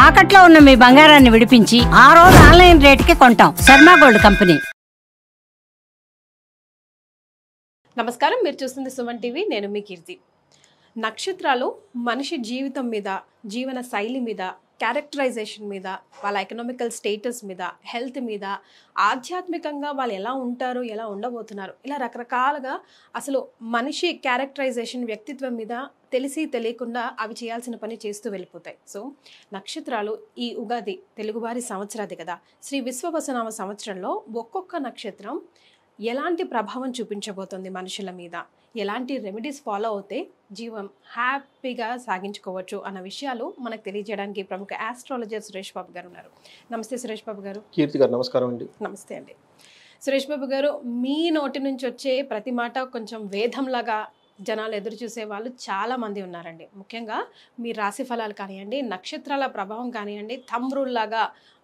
తాకట్లో ఉన్న మీ బంగారాన్ని విడిపించి ఆ రోజు ఆన్లైన్ రేటుకి కొంటాం. Sharma gold company. నమస్కారం, మీరు చూస్తుంది సుమన్ టీవీ. నేను మీ కీర్తి. నక్షత్రాలు మనిషి జీవితం మీద, జీవన శైలి మీద, క్యారెక్టరైజేషన్ మీద, వాళ్ళ ఎకనామికల్ స్టేటస్ మీద, హెల్త్ మీద, ఆధ్యాత్మికంగా వాళ్ళు ఎలా ఉంటారు, ఎలా ఉండబోతున్నారు, ఇలా రకరకాలుగా అసలు మనిషి క్యారెక్టరైజేషన్, వ్యక్తిత్వం మీద తెలిసి తెలియకుండా అవి చేయాల్సిన పని చేస్తూ వెళ్ళిపోతాయి. సో నక్షత్రాలు ఈ ఉగాది తెలుగువారి సంవత్సరాది కదా, శ్రీ విశ్వవసునామ సంవత్సరంలో ఒక్కొక్క నక్షత్రం ఎలాంటి ప్రభావం చూపించబోతుంది మనుషుల మీద, ఎలాంటి రెమెడీస్ ఫాలో అవుతే జీవం హ్యాపీగా సాగించుకోవచ్చు అన్న విషయాలు మనకు తెలియజేయడానికి ప్రముఖ ఆస్ట్రాలజర్ సురేష్ బాబు గారు ఉన్నారు. నమస్తే సురేష్ బాబు గారు. కీర్తి గారు నమస్కారం అండి. నమస్తే అండి. సురేష్ బాబు గారు, మీ నోటి నుంచి వచ్చే ప్రతి మాట కొంచెం వేదంలాగా జనాలు ఎదురు చూసే వాళ్ళు చాలా మంది ఉన్నారండి. ముఖ్యంగా మీ రాశి ఫలాలు కానివ్వండి, నక్షత్రాల ప్రభావం కానివ్వండి, థంబ్ రూల్ లాగా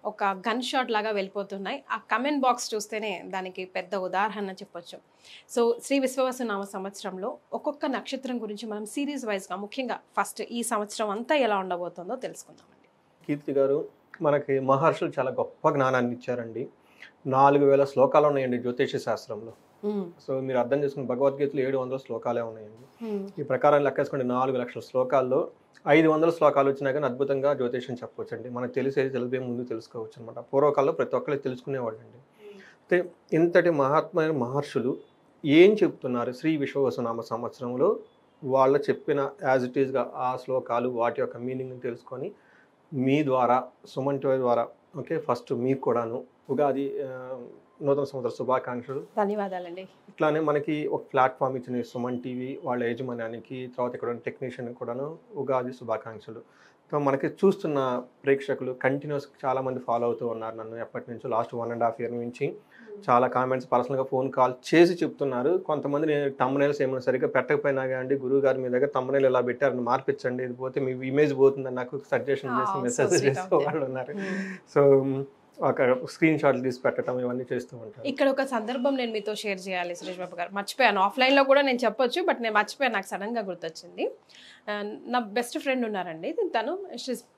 ఒక గన్ షాట్ లాగా వెళ్ళిపోతున్నాయి. ఆ కమెంట్ బాక్స్ చూస్తేనే దానికి పెద్ద ఉదాహరణ చెప్పొచ్చు. సో శ్రీ విశ్వవసునామ సంవత్సరంలో ఒక్కొక్క నక్షత్రం గురించి మనం సిరీస్ వైజ్గా ముఖ్యంగా ఫస్ట్ ఈ సంవత్సరం అంతా ఎలా ఉండబోతుందో తెలుసుకుందామండి. కీర్తి గారు, మనకి మహర్షులు చాలా గొప్ప జ్ఞానాన్ని ఇచ్చారండి. 4000 శ్లోకాలు ఉన్నాయండి జ్యోతిష శాస్త్రంలో. సో మీరు అర్థం చేసుకుని భగవద్గీతలో 700 శ్లోకాలే ఉన్నాయండి. ఈ ప్రకారం లెక్కేసుకోండి, 4 లక్షల శ్లోకాల్లో 500 శ్లోకాలు వచ్చినా కానీ అద్భుతంగా జ్యోతిషం చెప్పవచ్చు అండి. మనకు తెలిసేది తెలిపే ముందు తెలుసుకోవచ్చు అనమాట. పూర్వకాలంలో ప్రతి ఒక్కరికి తెలుసుకునేవాళ్ళు అండి. అయితే ఇంతటి మహాత్మైన మహర్షులు ఏం చెప్తున్నారు శ్రీ విశ్వవసునామ సంవత్సరంలో, వాళ్ళు చెప్పిన యాజ్ ఇట్ ఈస్గా ఆ శ్లోకాలు వాటి యొక్క మీనింగ్ని తెలుసుకొని మీ ద్వారా, సుమన్ టీవీ ద్వారా, ఓకే, ఫస్ట్ మీకు కూడాను ఉగాది నూతన సంవత్సర శుభాకాంక్షలు. ధన్యవాదాలండి. ఇట్లానే మనకి ఒక ప్లాట్ఫామ్ ఇచ్చిన సుమన్ టీవీ వాళ్ళ యజమాన్యానికి, తర్వాత ఇక్కడ టెక్నీషియన్ కూడాను ఉగాది శుభాకాంక్షలు. సో మనకి చూస్తున్న ప్రేక్షకులు కంటిన్యూస్ చాలామంది ఫాలో అవుతూ ఉన్నారు నన్ను. ఎప్పటి నుంచో లాస్ట్ 1.5 year నుంచి చాలా కామెంట్స్, పర్సనల్గా ఫోన్ కాల్ చేసి చెప్తున్నారు. కొంతమంది నేను తమ్మునేల్స్ ఏమైనా సరిగ్గా పెట్టకపోయినా కానీ గురువు గారు మీ దగ్గర తమ్మునేల్ ఎలా పెట్టారని మార్పించండి, ఇది పోతే మీ ఇమేజ్ పోతుందని నాకు సజెషన్ చేసి మెసేజ్ చేసే వాళ్ళు ఉన్నారు. సో ఒక స్క్రీన్ షాట్లు తీసి పెట్టడం ఇవన్నీ చేస్తూ ఉంటాను. ఇక్కడ ఒక సందర్భం నేను మీతో షేర్ చేయాలి సురేష్ బాబు గారు. మర్చిపోయాను, ఆఫ్లైన్లో కూడా నేను చెప్పొచ్చు, బట్ నేను మర్చిపోయాను, నాకు సడన్గా గుర్తొచ్చింది. నా బెస్ట్ ఫ్రెండ్ ఉన్నారండి, తను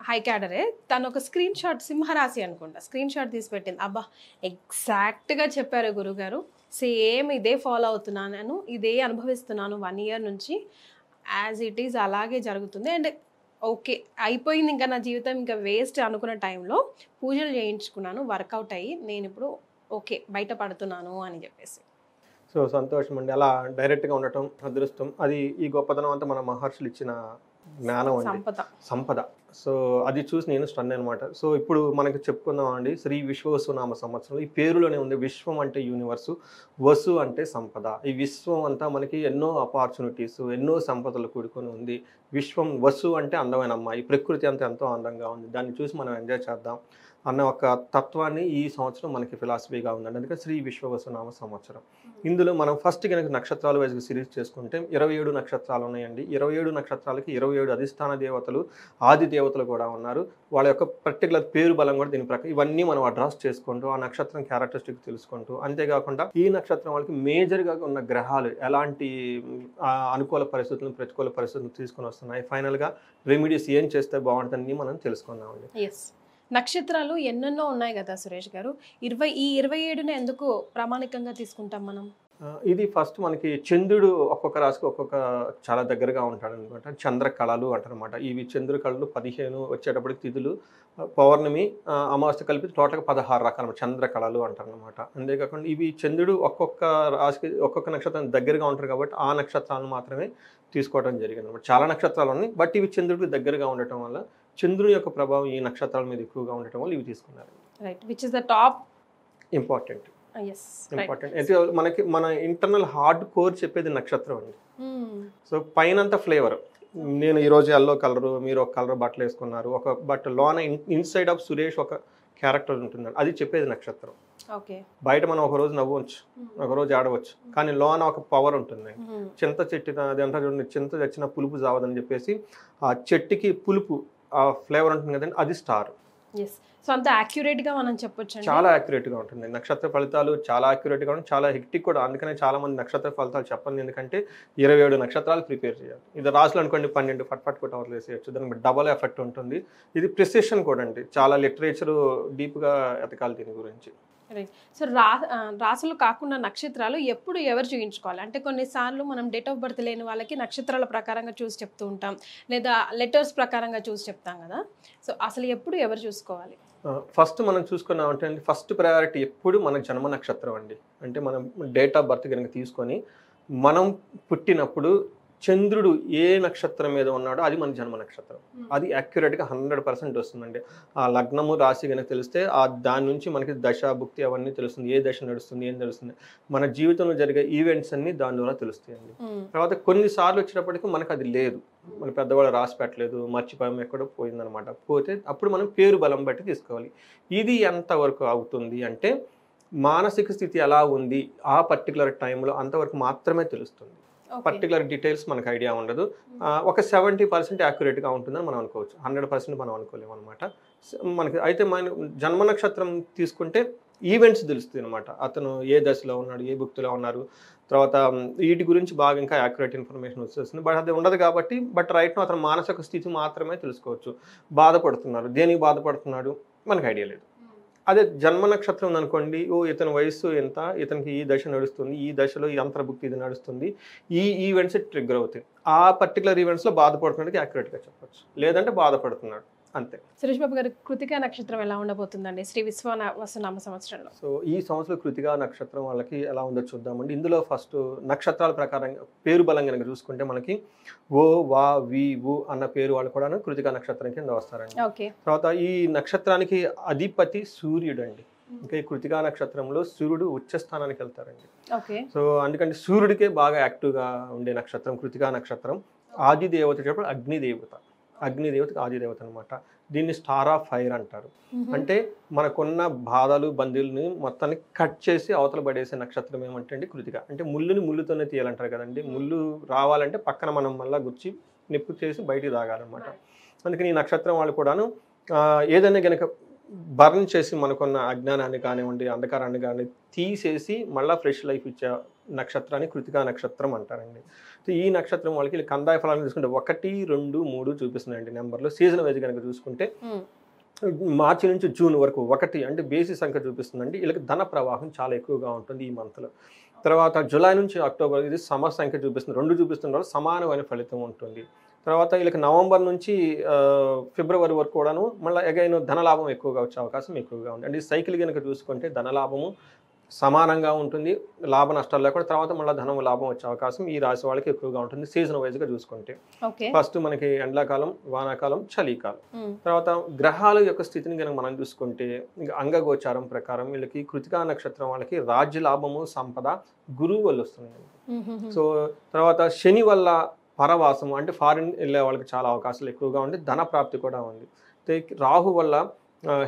హై క్యాడరే. తను ఒక స్క్రీన్ షాట్, సింహరాశి అనుకుంటా, స్క్రీన్ షాట్ తీసి పెట్టింది. అబ్బా ఎగ్జాక్ట్గా చెప్పారు గురుగారు, సేమ్ ఇదే ఫాలో అవుతున్నాను, నేను ఇదే అనుభవిస్తున్నాను 1 year నుంచి, యాజ్ ఇట్ ఈజ్ అలాగే జరుగుతుంది. అండ్ ఓకే అయిపోయింది, ఇంకా నా జీవితం ఇంకా వేస్ట్ అనుకున్న టైంలో పూజలు చేయించుకున్నాను, వర్కౌట్ అయ్యి నేను ఇప్పుడు ఓకే బయటపడుతున్నాను అని చెప్పేసి. సో సంతోషం అండి. అలా డైరెక్ట్గా ఉండటం అదృష్టం. అది ఈ గొప్పతనం అంతా మన మహర్షులు ఇచ్చిన జ్ఞానం అండి, సంపద. సో అది చూసి నేను స్టన్ అనమాట. సో ఇప్పుడు మనకి చెప్పుకుందాం అండి, శ్రీ విశ్వవసునామ సంవత్సరం. ఈ పేరులోనే ఉంది, విశ్వం అంటే యూనివర్సు, వసు అంటే సంపద. ఈ విశ్వం అంతా మనకి ఎన్నో ఆపర్చునిటీస్, ఎన్నో సంపదలు కూడుకొని ఉంది. విశ్వం, వసు అంటే అందమైన అమ్మాయి, ప్రకృతి అంతా ఎంతో అందంగా ఉంది, దాన్ని చూసి మనం ఎంజాయ్ చేద్దాం అన్న ఒక తత్వాన్ని ఈ సంవత్సరం మనకి ఫిలాసఫీగా ఉందండి. అందుకే శ్రీ విశ్వవసునామ సంవత్సరం. ఇందులో మనం ఫస్ట్ కనుక నక్షత్రాలు వైజ్గా సిరీస్ చేసుకుంటే 27 నక్షత్రాలు ఉన్నాయండి. 27 నక్షత్రాలకి 27 అధిష్టాన దేవతలు, ఆది దేవతలు కూడా ఉన్నారు. వాళ్ళ యొక్క పర్టికులర్ పేరు బలం కూడా దీని ప్రకారం ఇవన్నీ మనం అడ్రస్ చేసుకుంటూ ఆ నక్షత్రం క్యారెక్టరిస్టిక్ తెలుసుకుంటూ, అంతేకాకుండా ఈ నక్షత్రం వాళ్ళకి మేజర్గా ఉన్న గ్రహాలు ఎలాంటి అనుకూల పరిస్థితులను, ప్రతికూల పరిస్థితులను తీసుకొని వస్తున్నాయి, ఫైనల్గా రెమెడీస్ ఏం చేస్తే బాగుంటుందని మనం తెలుసుకుందామండి. నక్షత్రాలు ఎన్నెన్నో ఉన్నాయి కదా సురేష్ గారు, ఈ 27ని ఎందుకు ప్రామాణికంగా తీసుకుంటాం మనం? ఇది ఫస్ట్ మనకి చంద్రుడు ఒక్కొక్క రాశికి ఒక్కొక్క చాలా దగ్గరగా ఉంటాడు అనమాట. చంద్ర కళలు అంటారనమాట. ఇవి చంద్ర కళలు 15 వచ్చేటప్పటికి తిథులు, పౌర్ణమి, అమావాస్య కలిపి టోటల్గా 16 రకాల చంద్ర కళలు అంటారనమాట. అంతేకాకుండా ఇవి చంద్రుడు ఒక్కొక్క రాశికి ఒక్కొక్క నక్షత్రం దగ్గరగా ఉంటారు కాబట్టి ఆ నక్షత్రాలను మాత్రమే తీసుకోవడం జరిగింది అనమాట. చాలా నక్షత్రాలు ఉన్నాయి, బట్ ఇవి చంద్రుడికి దగ్గరగా ఉండటం వల్ల, చంద్రుని యొక్క ప్రభావం ఈ నక్షత్రాల మీద ఎక్కువగా ఉండటం వల్ల ఇవి తీసుకున్నారు. Right, which is the top important. Important మనకి మన ఇంటర్నల్ హార్డ్ కోర్ చెప్పేది నక్షత్రం అండి. సో పైనంత ఫ్లేవర్, నేను ఈరోజు ఎల్లో కలరు, మీరు ఒక కలర్ బట్టలు వేసుకున్నారు, ఒక బట్ లోన ఇన్సైడ్ ఆఫ్ సురేష్ ఒక క్యారెక్టర్ ఉంటుందండి, అది చెప్పేది నక్షత్రం. బయట మనం ఒక రోజు నవ్వచ్చు, ఒక రోజు ఆడవచ్చు, కానీ లోన ఒక పవర్ ఉంటుంది. చింత చెట్టిన అది అంటారు చూడండి, చింత చచ్చిన పులుపు జావదని చెప్పేసి ఆ చెట్టుకి పులుపు ఆ ఫ్లేవర్ ఉంటుంది కదండి, అది స్టార్. ఎస్. సో అంత యాక్యురేట్గా మనం చెప్పొచ్చు. చాలా యాక్యురేట్గా ఉంటుంది. నక్షత్ర ఫలితాలు చాలా యాక్యురేట్గా ఉంటుంది, చాలా హెక్టిక్ కూడా. అందుకనే చాలా మంది నక్షత్ర ఫలితాలు చెప్పండి, ఎందుకంటే 27 నక్షత్రాలు ప్రిపేర్ చేయాలి. ఇది రాసులు అనుకోండి 12 ఫట్ కొట్టి అవతల వేసేయచ్చు, దానికి డబల్ ఎఫెక్ట్ ఉంటుంది. ఇది ప్రిసిషన్ కూడా అండి, చాలా లిటరేచర్ డీప్గా ఎతకాలి దీని గురించి. రైట్. సో రాసులు కాకుండా నక్షత్రాలు ఎప్పుడు ఎవరు చూయించుకోవాలి అంటే, కొన్నిసార్లు మనం డేట్ ఆఫ్ బర్త్ లేని వాళ్ళకి నక్షత్రాల ప్రకారంగా చూసి చెప్తూ ఉంటాం, లేదా లెటర్స్ ప్రకారంగా చూసి చెప్తాం కదా. సో అసలు ఎప్పుడు ఎవరు చూసుకోవాలి? ఫస్ట్ మనం చూసుకున్నామంటే ఫస్ట్ ప్రయారిటీ ఎప్పుడు మన జన్మ నక్షత్రం అండి. అంటే మనం డేట్ ఆఫ్ బర్త్ కనుక తీసుకొని మనం పుట్టినప్పుడు చంద్రుడు ఏ నక్షత్రం మీద ఉన్నాడో అది మన జన్మ నక్షత్రం. అది యాక్యురేట్గా 100% వస్తుందండి. ఆ లగ్నము రాశి కనుక తెలిస్తే దాని నుంచి మనకి దశ భుక్తి అవన్నీ తెలుస్తుంది, ఏ దశ నడుస్తుంది, ఏం తెలుస్తుంది, మన జీవితంలో జరిగే ఈవెంట్స్ అన్ని దాని ద్వారా తెలుస్తాయండి. తర్వాత కొన్నిసార్లు వచ్చేటప్పటికి మనకు అది లేదు, మన పెద్దవాళ్ళు రాసి పెట్టలేదు, మర్చిపోయాం, ఎక్కడో పోయిందనమాట. పోతే అప్పుడు మనం పేరు బలం బట్టి తీసుకోవాలి. ఇది ఎంతవరకు అవుతుంది అంటే మానసిక స్థితి ఎలా ఉంది ఆ పర్టికులర్ టైంలో అంతవరకు మాత్రమే తెలుస్తుంది. పర్టికులర్ డీటెయిల్స్ మనకు ఐడియా ఉండదు. ఒక 70% యాక్యురేట్గా ఉంటుందని మనం అనుకోవచ్చు, 100% మనం అనుకోలేము అనమాట మనకి. అయితే మన జన్మ నక్షత్రం తీసుకుంటే ఈవెంట్స్ తెలుస్తుంది అనమాట, అతను ఏ దశలో ఉన్నాడు, ఏ భుక్తిలో ఉన్నారు, తర్వాత వీటి గురించి బాగా ఇంకా యాక్యురేట్ ఇన్ఫర్మేషన్ వచ్చేస్తుంది. బట్ అది ఉండదు కాబట్టి రైట్ నో అతను మానసిక స్థితి మాత్రమే తెలుసుకోవచ్చు. బాధపడుతున్నారు, దేనికి బాధపడుతున్నాడు మనకు ఐడియా లేదు. అదే జన్మ నక్షత్రం ఉందనుకోండి, ఇతని వయస్సు ఎంత, ఇతనికి ఈ దశ నడుస్తుంది, ఈ దశలో ఈ అంతర్భుక్తి ఇది నడుస్తుంది, ఈ ఈవెంట్స్ ట్రిగ్గర్ అవుతాయి, ఆ పర్టికులర్ ఈవెంట్స్లో బాధపడుతున్నట్టు యాక్యురేట్గా చెప్పచ్చు, లేదంటే బాధపడుతున్నాడు అంతే. సురేష్ బాబు గారు, కృతికా నక్షత్రం ఎలా ఉండబోతుందండి శ్రీ విశ్వావసునామ సంవత్సరంలో? సో ఈ సంవత్సరం కృతికా నక్షత్రం వాళ్ళకి ఎలా ఉందో చూద్దామండి. ఇందులో ఫస్ట్ నక్షత్రాల ప్రకారంగా పేరు బలం కనుక చూసుకుంటే మనకి ఓ వా వి వు అన్న పేరు వాళ్ళు కూడా కృతికా నక్షత్రం కింద వస్తారండి. తర్వాత ఈ నక్షత్రానికి అధిపతి సూర్యుడు అండి. ఇంకా ఈ కృతికా నక్షత్రంలో సూర్యుడు ఉచ్చ స్థానానికి వెళ్తారండి. సో అందుకంటే సూర్యుడికే బాగా యాక్టివ్గా ఉండే నక్షత్రం కృతికా నక్షత్రం. ఆది దేవత చెప్పడం అగ్నిదేవతకి ఆది దేవత అనమాట. దీన్ని స్టార్ ఆఫ్ ఫైర్ అంటారు. అంటే మనకున్న బాధలు బందీలని మొత్తాన్ని కట్ చేసి అవతల పడేసే నక్షత్రం ఏమంటే అండి కృతిక. అంటే ముళ్ళుని ముళ్ళుతోనే తీయాలంటారు కదండి, ముళ్ళు రావాలంటే పక్కన మనం మళ్ళీ గుచ్చి నిప్పు చేసి బయటికి తాగాలన్నమాట. అందుకని ఈ నక్షత్రం వాళ్ళు కూడాను ఏదైనా కనుక బర్న్ చేసి మనకున్న అజ్ఞానాన్ని కానివ్వండి, అంధకారాన్ని కానీ తీసేసి మళ్ళీ ఫ్రెష్ లైఫ్ ఇచ్చే నక్షత్రాన్ని కృతికా నక్షత్రం అంటారండి. సో ఈ నక్షత్రం వాళ్ళకి కందాయ ఫలాన్ని చూసుకుంటే 1, 2, 3 చూపిస్తున్నాయండి నెంబర్లు. సీజన్ వైజ్ కనుక చూసుకుంటే మార్చి నుంచి జూన్ వరకు 1 అంటే బేసి సంఖ్య చూపిస్తుందండి. వీళ్ళకి ధన ప్రవాహం చాలా ఎక్కువగా ఉంటుంది ఈ మంత్లో. తర్వాత జూలై నుంచి అక్టోబర్ ఇది సమ సంఖ్య చూపిస్తుంది, 2 చూపిస్తున్న వాళ్ళు సమానమైన ఫలితం ఉంటుంది. తర్వాత వీళ్ళకి నవంబర్ నుంచి ఫిబ్రవరి వరకు కూడాను మళ్ళీ అగైన్ ధనలాభం ఎక్కువగా వచ్చే అవకాశం ఎక్కువగా ఉంది. అంటే సైకిల్ కనుక చూసుకుంటే ధనలాభము సమానంగా ఉంటుంది, లాభ నష్టాలు లేకుండా. తర్వాత మళ్ళీ ధనం లాభం వచ్చే అవకాశం ఈ రాశి వాళ్ళకి ఎక్కువగా ఉంటుంది సీజన్ వైజ్గా చూసుకుంటే. ఫస్ట్ మనకి ఎండాకాలం, వానాకాలం, చలికాలం. తర్వాత గ్రహాల యొక్క స్థితిని కనుక మనం చూసుకుంటే ఇంకా అంగగోచారం ప్రకారం వీళ్ళకి కృతికా నక్షత్రం వాళ్ళకి రాజ్య లాభము, సంపద గురువు వల్ల వస్తుంది. సో తర్వాత శని వల్ల పరవాసము అంటే ఫారిన్ వెళ్ళే వాళ్ళకి చాలా అవకాశాలు ఎక్కువగా ఉంది, ధన ప్రాప్తి కూడా ఉంది. రాహు వల్ల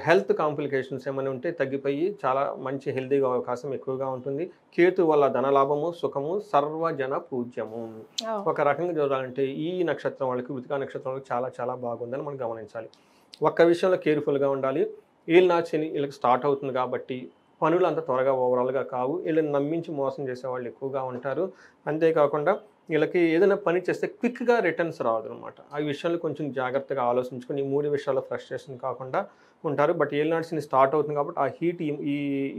హెల్త్ కాంప్లికేషన్స్ ఏమైనా ఉంటే తగ్గిపోయి చాలా మంచి హెల్తీగా అవకాశం ఎక్కువగా ఉంటుంది. కేతు వల్ల ధనలాభము, సుఖము, సర్వజన పూజ్యము. ఒక రకంగా చూడాలంటే ఈ నక్షత్రం వాళ్ళకి కృతికా నక్షత్రం వాళ్ళకి చాలా చాలా బాగుందని మనం గమనించాలి. ఒక్క విషయంలో కేర్ఫుల్గా ఉండాలి. వీళ్ళ శని వీళ్ళకి స్టార్ట్ అవుతుంది కాబట్టి పనులు అంత త్వరగా ఓవరాల్గా కావు, వీళ్ళని నమ్మించి మోసం చేసే వాళ్ళు ఎక్కువగా ఉంటారు. అంతేకాకుండా వీళ్ళకి ఏదైనా పని చేస్తే క్విక్గా రిటర్న్స్ రాదు అనమాట. ఆ విషయంలో కొంచెం జాగ్రత్తగా ఆలోచించుకొని ఈ 3 విషయాల్లో ఫ్రస్ట్రేషన్ కాకుండా ఉంటారు. బట్ ఏలినాడ్స్ని స్టార్ట్ అవుతుంది కాబట్టి ఆ హీట్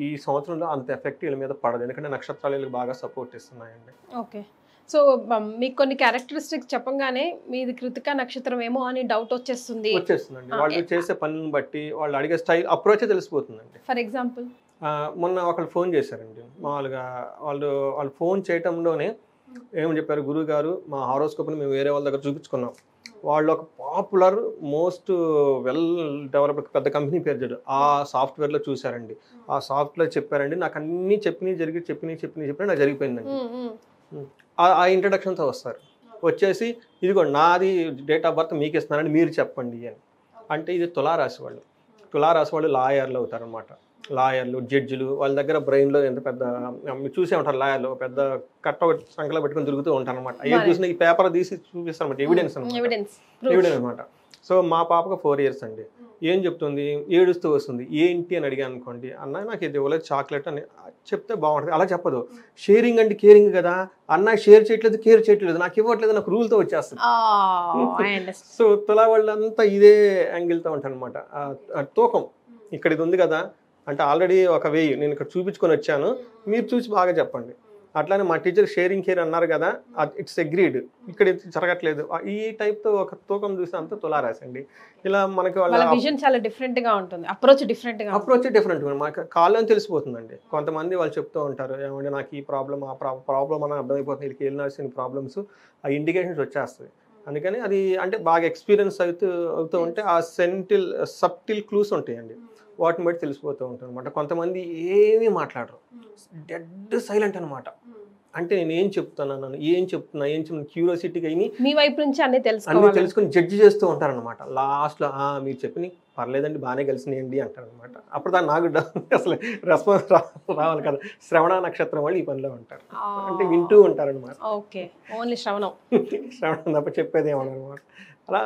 ఈ సంవత్సరంలో అంత ఎఫెక్ట్ వీళ్ళ మీద పడదు, ఎందుకంటే నక్షత్రాలు వీళ్ళకి బాగా సపోర్ట్ ఇస్తున్నాయండి. ఓకే. సో మీకు కొన్ని క్యారెక్టరిస్టిక్స్ చెప్పంగానే మీది కృతికా నక్షత్రం ఏమో అని డౌట్ వచ్చేస్తుందండి. వాళ్ళు చేసే పనులను బట్టి వాళ్ళు అడిగే స్టైల్ అప్రోచే తెలిసిపోతుందండి. ఫర్ ఎగ్జాంపుల్ మొన్న ఒకళ్ళు ఫోన్ చేశారండి, మామూలుగా వాళ్ళు ఫోన్ చేయటంలోనే ఏమని చెప్పారు, గురువు గారు మా హారోస్కోప్ని మేము వేరే వాళ్ళ దగ్గర చూపించుకున్నాం, వాళ్ళు ఒక పాపులర్ మోస్ట్ వెల్ డెవలప్డ్ పెద్ద కంపెనీ పేరు చెప్పారు, ఆ సాఫ్ట్వేర్లో చూసారండి, ఆ సాఫ్ట్వేర్ చెప్పారండి, నాకు అన్నీ చెప్పినవి నాకు జరిగిపోయిందండి. ఆ ఇంట్రడక్షన్తో వస్తారు, వచ్చేసి ఇదిగో నాది డేట్ ఆఫ్ బర్త్ మీకు ఇస్తున్నానండి మీరు చెప్పండి అని. అంటే ఇది తులారాశి వాళ్ళు లాయర్లు అవుతారనమాట. లాయర్లు, జడ్జిలు, వాళ్ళ దగ్గర బ్రెయిన్లో ఎంత పెద్ద చూసే ఉంటారు, లాయర్లు పెద్ద కట్ట ఒకటి సంఖ్యలో పెట్టుకుని తిరుగుతూ ఉంటారు అనమాట. అయ్యే చూసిన ఈ పేపర్ తీసి చూపిస్తారు అనమాట, ఎవిడెన్స్ అనమాట. సో మా పాపకు 4 years అండి. ఏం చెప్తుంది, ఏడుస్తూ వస్తుంది, ఏంటి అని అడిగాను అనుకోండి, అన్న నాకు ఇది ఇవ్వలేదు చాక్లెట్ అని చెప్తే బాగుంటుంది. అలా చెప్పదు. షేరింగ్ అంటే కేరింగ్ కదా, అన్న షేర్ చేయట్లేదు కేర్ చేయట్లేదు, నాకు ఇవ్వట్లేదు, నాకు రూల్తో వచ్చేస్తుంది. సో తులా వాళ్ళంతా ఇదే యాంగిల్తో ఉంటారు అనమాట. తూకం ఇక్కడ ఇది ఉంది కదా అంటే ఆల్రెడీ ఒక 1000 నేను ఇక్కడ చూపించుకొని వచ్చాను, మీరు చూసి బాగా చెప్పండి. అట్లానే మా టీచర్ షేరింగ్ కేర్ అన్నారు కదా, ఇట్స్ అగ్రీడ్, ఇక్కడ జరగట్లేదు. ఈ టైప్తో ఒక తూకం చూస్తే అంతా తులారాసండి. ఇలా మనకి వాళ్ళ విజన్ చాలా డిఫరెంట్ గా ఉంటుంది, అప్రోచ్ డిఫరెంట్ మాకు కాళ్ళని తెలిసిపోతుందండి. కొంతమంది వాళ్ళు చెప్తూ ఉంటారు, ఏమంటే నాకు ఈ ప్రాబ్లం ఆ ప్రాబ్లం అని అర్థమైపోతుంది, వీళ్ళకి వెళ్ళినాల్సిన ప్రాబ్లమ్స్ ఆ ఇండికేషన్స్ వచ్చేస్తాయి. అందుకని అది అంటే బాగా ఎక్స్పీరియన్స్ అవుతూ ఉంటే ఆ సబ్టిల్ క్లూస్ ఉంటాయండి, వాటిని బట్టి తెలిసిపోతూ ఉంటుంది అనమాట. కొంతమంది ఏమీ మాట్లాడరు, డెడ్ సైలెంట్ అనమాట. అంటే నేను ఏం చెప్తున్నా క్యూరియాసిటీగా అయినా మీ వైపు నుంచి అన్ని తెలుసుకొని జడ్జి చేస్తూ ఉంటారనమాట. లాస్ట్లో మీరు చెప్పి పర్లేదండి బాగానే కలిసినాయండి అంటారనమాట. అప్పుడు దాన్ని నాకు అసలు రెస్పాన్స్ రావాలి కదా. శ్రవణ నక్షత్రం వాళ్ళు ఈ పనిలో ఉంటారు, అంటే వింటూ ఉంటారనమాట. శ్రవణం తప్ప చెప్పేది ఏమన్నమాట. అలా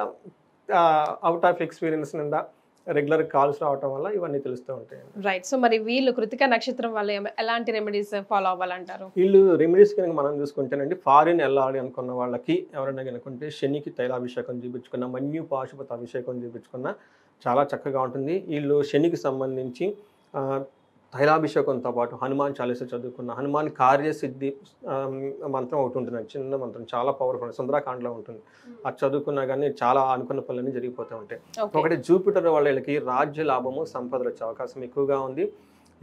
అవుట్ ఆఫ్ ఎక్స్పీరియన్స్ నిందా రెగ్యులర్ కాల్స్ రావటం వల్ల ఇవన్నీ తెలుస్తూ ఉంటాయి. రైట్. సో మరి వీళ్ళు కృతికా నక్షత్రం వల్ల ఎలాంటి రెమెడీస్ ఫాలో అవ్వాలంటారు? వీళ్ళు రెమెడీస్ కనుక మనం చూసుకుంటేనండి, ఫారిన్ వెళ్ళాలి అనుకున్న వాళ్ళకి ఎవరైనా కనుకుంటే శనికి తైలాభిషేకం చూపించుకున్న, మన్యు పాశుపత అభిషేకం చూపించుకున్న చాలా చక్కగా ఉంటుంది. వీళ్ళు శనికి సంబంధించి తైలాభిషేకంతో పాటు హనుమాన్ చాలీసా చదువుకున్న, హనుమాన్ కార్యసిద్ధి మంత్రం ఒకటి ఉంటుంది, చిన్న మంత్రం, చాలా పవర్ఫుల్, సుందరాకాండలో ఉంటుంది. అది చదువుకున్నా కానీ చాలా అనుకున్న పనులన్నీ జరిగిపోతూ ఉంటాయి. ఒకటి జూపిటర్ వాళ్ళకి రాజ్య లాభము సంపదలు వచ్చే అవకాశం ఎక్కువగా ఉంది.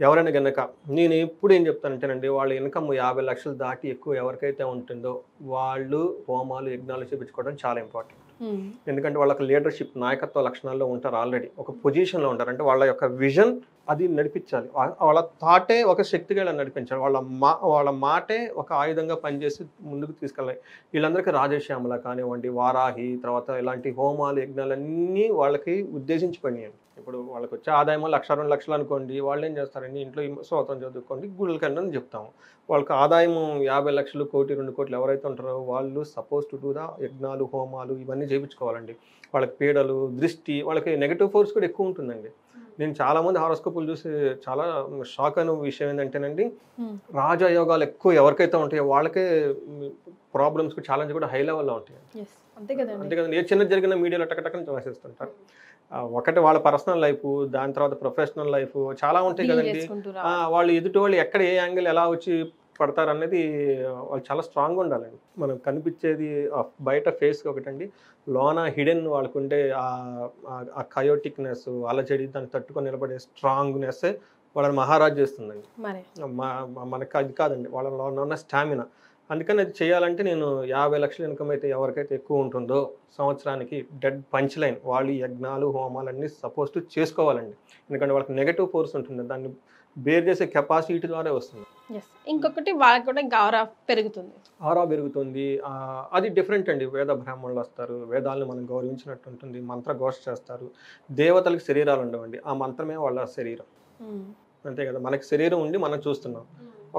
ఎవరైనా కనుక నేను ఎప్పుడు ఏం చెప్తానంటేనండి, వాళ్ళ ఇన్కమ్ 50 లక్షలు దాటి ఎక్కువ ఎవరికైతే ఉంటుందో వాళ్ళు హోమాలు యజ్ఞాలు చేయించుకోవడం చాలా ఇంపార్టెంట్. ఎందుకంటే వాళ్ళకి లీడర్షిప్ నాయకత్వ లక్షణాల్లో ఉంటారు, ఆల్రెడీ ఒక పొజిషన్లో ఉంటారు. అంటే వాళ్ళ యొక్క విజన్ అది నడిపించాలి, వాళ్ళ థాటే ఒక శక్తిగా నడిపించాలి, వాళ్ళ మాటే ఒక ఆయుధంగా పనిచేసి ముందుకు తీసుకెళ్ళాలి. వీళ్ళందరికీ రాజశ్యామల కానివ్వండి, వారాహి, తర్వాత ఇలాంటి హోమాలు యజ్ఞాలన్నీ వాళ్ళకి ఉద్దేశించి పనియండి. ఇప్పుడు వాళ్ళకి వచ్చే ఆదాయం 1-2 లక్షలు అనుకోండి, వాళ్ళు ఏం చేస్తారండి, ఇంట్లో స్తోత్రం చదువుకోండి, గుళ్ళకి వెళ్ళని చెప్తాము. వాళ్ళకి ఆదాయం 50 లక్షలు, 1-2 కోట్లు ఎవరైతే ఉంటారో వాళ్ళు సపోజ్ టు డూ ద యజ్ఞాలు హోమాలు ఇవన్నీ చేయించుకోవాలండి. వాళ్ళకి పీడలు, దృష్టి, వాళ్ళకి నెగటివ్ ఫోర్స్ కూడా ఎక్కువ ఉంటుందండి. నేను చాలామంది హారోస్కోపులు చూసి చాలా షాక్ అయిన విషయం ఏంటంటేనండి, రాజయోగాలు ఎక్కువ ఎవరికైతే ఉంటాయో వాళ్ళకే ప్రాబ్లమ్స్ ఛాలెంజ్ కూడా హై లెవెల్లో ఉంటాయి. అంతే కదండి, ఏ చిన్నది జరిగిన మీడియాలో టకటకని చూసేస్తుంటారు. ఒకటి వాళ్ళ పర్సనల్ లైఫ్, దాని తర్వాత ప్రొఫెషనల్ లైఫ్ చాలా ఉంటాయి కదండి. వాళ్ళు ఎదుటి వాళ్ళు ఎక్కడ ఏ యాంగిల్ ఎలా వచ్చి పడతారు అనేది వాళ్ళు చాలా స్ట్రాంగ్గా ఉండాలండి. మనం కనిపించేది బయట ఫేస్ ఒకటండి, లోన హిడెన్ వాళ్ళకు ఉండే ఆ కయోటిక్నెస్, అలజడి, దాన్ని తట్టుకొని నిలబడే స్ట్రాంగ్నెస్ వాళ్ళని మహారాజ్ చేస్తుందండి. మనకు అది కాదండి, వాళ్ళలో ఉన్న స్టామినా. అందుకని అది చేయాలంటే నేను 50 లక్షల ఇన్కమ్ అయితే ఎవరికైతే ఎక్కువ ఉంటుందో సంవత్సరానికి డెడ్ పంచ్ లైన్ వాళ్ళు యజ్ఞాలు హోమాలన్నీ సపోజ్ టు చేసుకోవాలండి. ఎందుకంటే వాళ్ళకి నెగటివ్ ఫోర్స్ ఉంటుంది, దాన్ని బేర్ చేసే కెపాసిటీ ద్వారా వస్తుంది. ఇంకొకటి వాళ్ళకి కూడా ఆరా పెరుగుతుంది. అది డిఫరెంట్ అండి. వేద బ్రాహ్మణులు వస్తారు, వేదాలను మనం గౌరవించినట్టు ఉంటుంది, మంత్ర ఘోష చేస్తారు. దేవతలకు శరీరాలు ఉండవండి, ఆ మంత్రమే వాళ్ళ శరీరం. అంతే కదా, మనకి శరీరం ఉండి మనం చూస్తున్నాం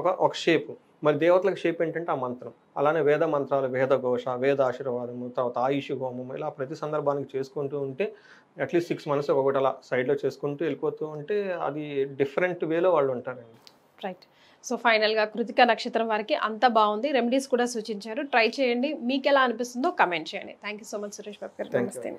ఒక షేప్, మరి దేవతలకు షేప్ ఏంటంటే ఆ మంత్రం. అలానే వేద మంత్రాలు, వేద ఘోష, వేద ఆశీర్వాదము, తర్వాత ఆయుష్ హోమం, ఇలా ప్రతి సందర్భానికి చేసుకుంటూ ఉంటే అట్లీస్ట్ 6 months ఒకటి అలా సైడ్లో చేసుకుంటూ వెళ్ళిపోతూ ఉంటే అది డిఫరెంట్ వేలో వాళ్ళు ఉంటారండి. రైట్. సో ఫైనల్గా కృతికా నక్షత్రం వారికి అంత బాగుంది, రెమెడీస్ కూడా సూచించారు, ట్రై చేయండి, మీకు ఎలా అనిపిస్తుందో కమెంట్ చేయండి. Thank you so much Suresh Babu garu. నమస్తే.